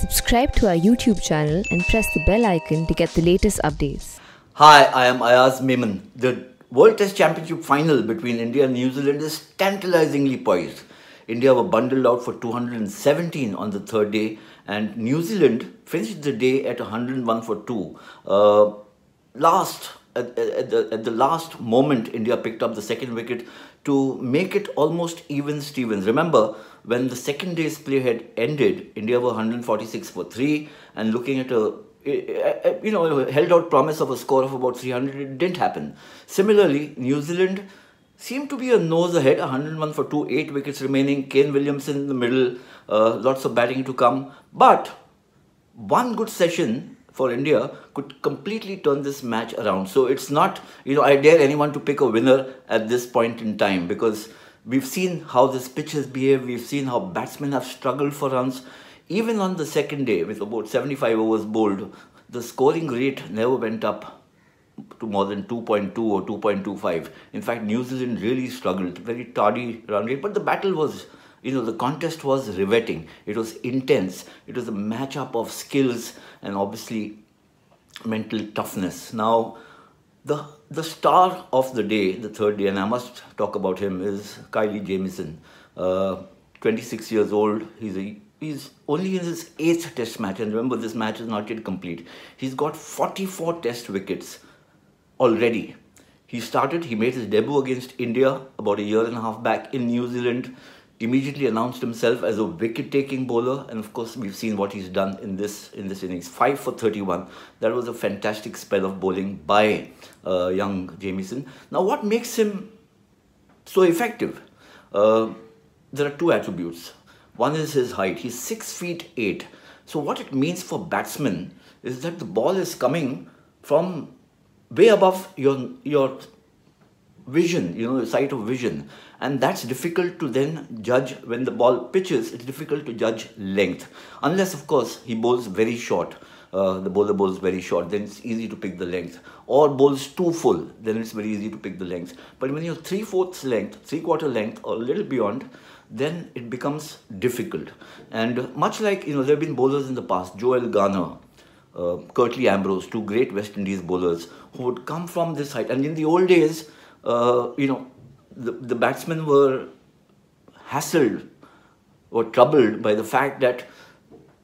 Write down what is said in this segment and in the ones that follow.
Subscribe to our YouTube channel and press the bell icon to get the latest updates. Hi, I am Ayaz Memon. The World Test Championship final between India and New Zealand is tantalisingly poised. India were bundled out for 217 on the third day, and New Zealand finished the day at 101 for 2. At the last moment, India picked up the second wicket to make it almost even Stevens. Remember, when the second day's play had ended, India were 146 for 3 and looking at a held out promise of a score of about 300. It didn't happen. Similarly, New Zealand seemed to be a nose ahead, 101 for 2, 8 wickets remaining, Kane Williamson in the middle, lots of batting to come. But one good session for India could completely turn this match around. So it's not, I dare anyone to pick a winner at this point in time, because we've seen how this pitch has behaved, we've seen how batsmen have struggled for runs. Even on the second day, with about 75 overs bowled, the scoring rate never went up to more than 2.2 or 2.25. In fact, New Zealand really struggled, very tardy run rate, but the battle was, the contest was riveting. It was intense. It was a match-up of skills and obviously mental toughness. Now, the star of the day, the third day, and I must talk about him, is Kyle Jamieson. 26 years old. He's only in his 8th test match, and remember, this match is not yet complete. He's got 44 test wickets already. He made his debut against India about a year and a half back in New Zealand, immediately announced himself as a wicket-taking bowler, and of course we've seen what he's done in this innings. 5 for 31. That was a fantastic spell of bowling by young Jamieson. Now, what makes him so effective? There are two attributes. One is his height. He's 6'8". So what it means for batsmen is that the ball is coming from way above your vision, your sight of vision. And that's difficult to then judge when the ball pitches. It's difficult to judge length. Unless, of course, he bowls very short. The bowler bowls very short, then it's easy to pick the length. Or bowls too full, then it's very easy to pick the length. But when you're 3/4 length, 3/4 length, or a little beyond, then it becomes difficult. And much like, there have been bowlers in the past, Joel Garner, Curtly Ambrose, two great West Indies bowlers who would come from this height. And in the old days, the batsmen were hassled or troubled by the fact that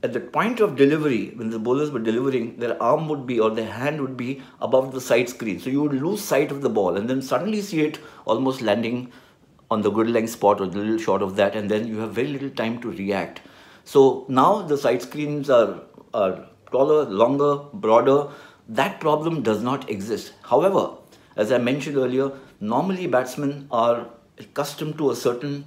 at the point of delivery, when the bowlers were delivering, their arm would be, or their hand would be above the side screen. So you would lose sight of the ball and then suddenly see it almost landing on the good length spot or a little short of that, and then you have very little time to react. So now the side screens are taller, longer, broader. That problem does not exist. However, as I mentioned earlier, normally batsmen are accustomed to a certain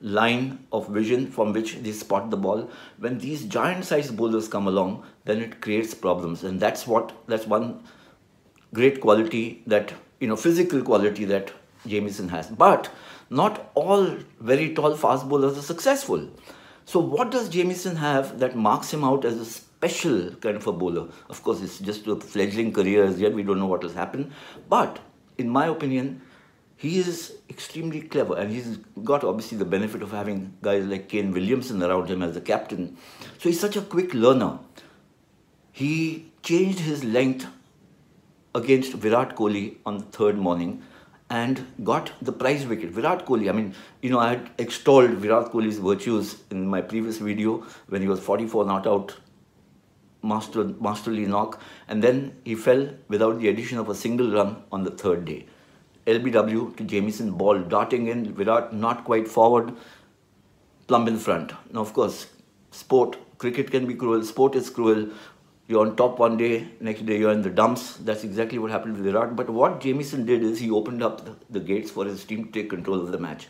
line of vision from which they spot the ball. When these giant-sized bowlers come along, then it creates problems, and that's one great quality that, physical quality that Jamieson has. But not all very tall fast bowlers are successful. So what does Jamieson have that marks him out as a special kind of a bowler? Of course, it's just a fledgling career as yet. We don't know what will happen. But in my opinion, he is extremely clever, and he's got obviously the benefit of having guys like Kane Williamson around him as a captain. So he's such a quick learner. He changed his length against Virat Kohli on the third morning and got the prize wicket. Virat Kohli, I had extolled Virat Kohli's virtues in my previous video when he was 44 not out, masterly knock, and then he fell without the addition of a single run on the third day. LBW to Jamieson, ball darting in, Virat not quite forward, plumb in front. Now, of course, cricket can be cruel, sport is cruel. You're on top one day, next day you're in the dumps. That's exactly what happened with Virat. But what Jamieson did is he opened up the gates for his team to take control of the match.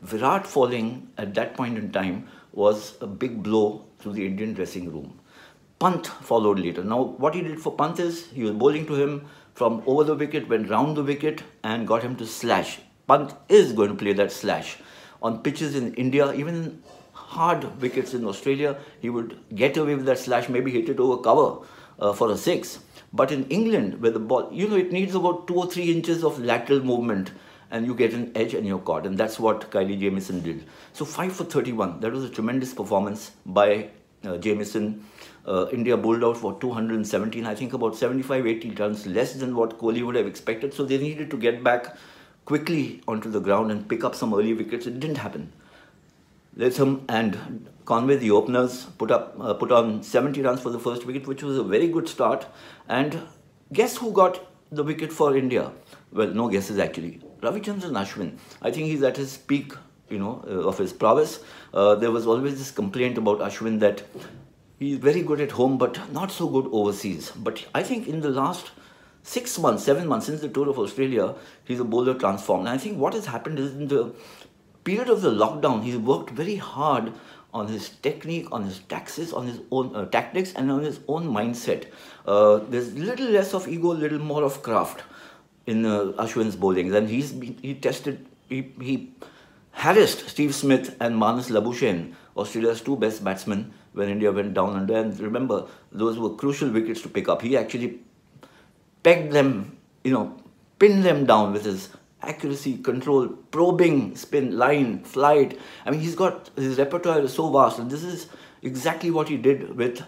Virat falling at that point in time was a big blow to the Indian dressing room. Pant followed later. Now, what he did for Pant is he was bowling to him from over the wicket, went round the wicket and got him to slash. Pant is going to play that slash. On pitches in India, even hard wickets in Australia, he would get away with that slash, maybe hit it over cover for a 6. But in England, where the ball, it needs about 2 or 3 inches of lateral movement and you get an edge and you're caught. And that's what Kyle Jamieson did. So 5 for 31, that was a tremendous performance by Jamieson. India bowled out for 217, I think about 75-80 runs less than what Kohli would have expected. So they needed to get back quickly onto the ground and pick up some early wickets. It didn't happen. Latham and Conway, the openers, put on 70 runs for the first wicket, which was a very good start. And guess who got the wicket for India? Well, no guesses actually. Ravichandran Ashwin. I think he's at his peak, of his prowess. There was always this complaint about Ashwin that he's very good at home, but not so good overseas. But I think in the last 6 months, 7 months since the tour of Australia, he's a bowler transformed. And I think what has happened is in the period of the lockdown, he's worked very hard on his technique, on his taxes, on his own tactics, and on his own mindset. There's little less of ego, little more of craft in Ashwin's bowling. And he harassed Steve Smith and Marnus Labuschagne, Australia's two best batsmen, when India went down under. And remember, those were crucial wickets to pick up. He actually pegged them, pinned them down with his accuracy, control, probing, spin, line, flight. I mean, his repertoire is so vast, and this is exactly what he did with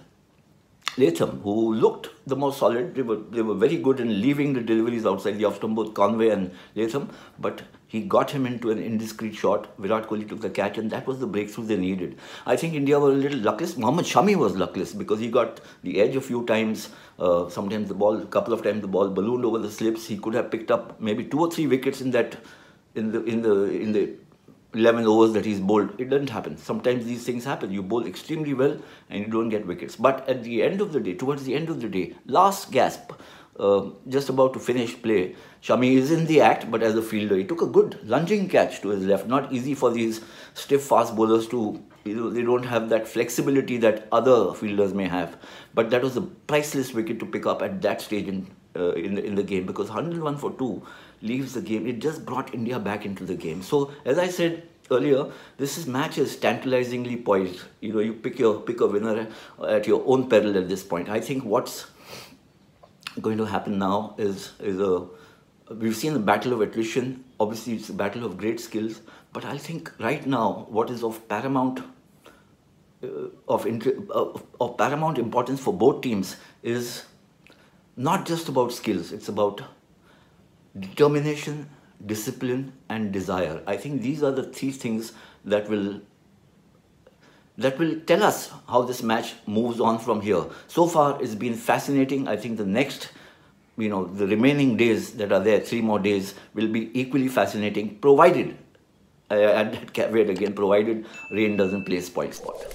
Latham, who looked the most solid. They were very good in leaving the deliveries outside the off-stump, both Conway and Latham, but he got him into an indiscreet shot. Virat Kohli took the catch, and that was the breakthrough they needed. I think India were a little luckless. Mohammad Shami was luckless because he got the edge a few times. Sometimes a couple of times the ball ballooned over the slips. He could have picked up maybe 2 or 3 wickets in the 11 overs that he's bowled. It doesn't happen. Sometimes these things happen. You bowl extremely well and you don't get wickets. But at the end of the day, towards the end of the day, last gasp, just about to finish play, Shami is in the act, but as a fielder, he took a good lunging catch to his left. Not easy for these stiff fast bowlers to, they don't have that flexibility that other fielders may have. But that was a priceless wicket to pick up at that stage in the game, because 101 for 2 leaves the game. It just brought India back into the game. So as I said earlier, this match is tantalisingly poised. You pick a winner at your own peril at this point. I think what's going to happen now is we've seen the battle of attrition. Obviously, it's a battle of great skills. But I think right now, what is of paramount importance for both teams is not just about skills. It's about determination, discipline, and desire. I think these are the 3 things that will tell us how this match moves on from here. So far, it's been fascinating. I think the next, the remaining days that are there, 3 more days, will be equally fascinating, provided, I add that caveat again, provided rain doesn't play spoil sport.